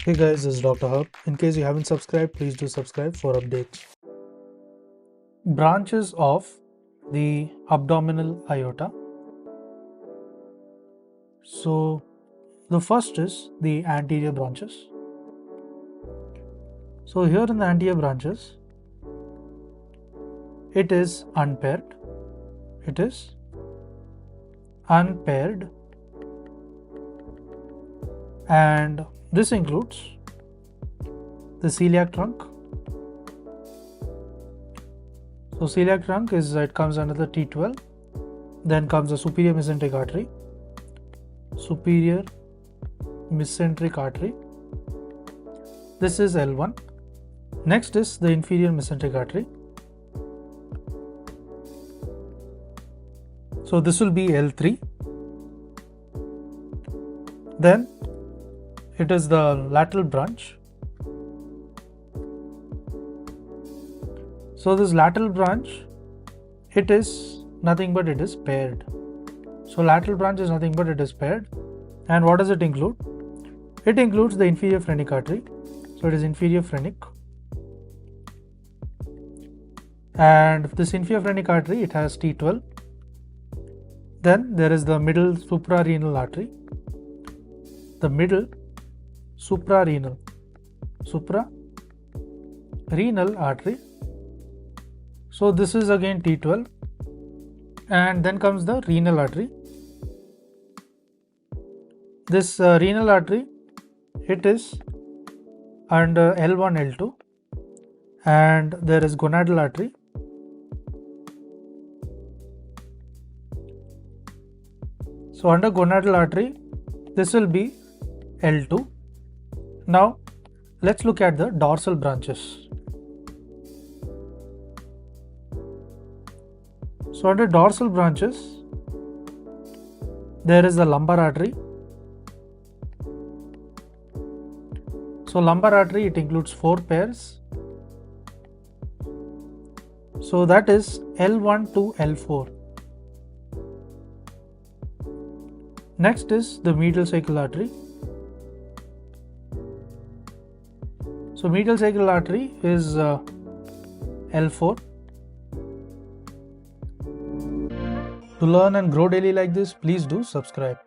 Hey guys, this is Dr. Hub. In case you haven't subscribed, please do subscribe for updates. Branches of the abdominal aorta. So the first is the anterior branches. So here in the anterior branches, it is unpaired. It is unpaired, and this includes the celiac trunk. So celiac trunk it comes under the T12. Then comes the superior mesenteric artery. Superior mesenteric artery. This is L1. Next is the inferior mesenteric artery. So this will be L3. Then it is the lateral branch. So this lateral branch, it is nothing but it is paired. So lateral branch is nothing but it is paired. And what does it include? It includes the inferior phrenic artery. So it is inferior phrenic. And this inferior phrenic artery, it has T12. Then there is the middle suprarenal artery. The middle suprarenal artery. So this is again T12, and then comes the renal artery. This renal artery, it is under L1, L2, and there is gonadal artery. So under gonadal artery, this will be L2. Now let's look at the dorsal branches. So under dorsal branches, there is the lumbar artery. So lumbar artery, it includes 4 pairs. So that is L1 to L4. Next is the medial sacral artery. So medial sacral artery is L4. To learn and grow daily like this, please do subscribe.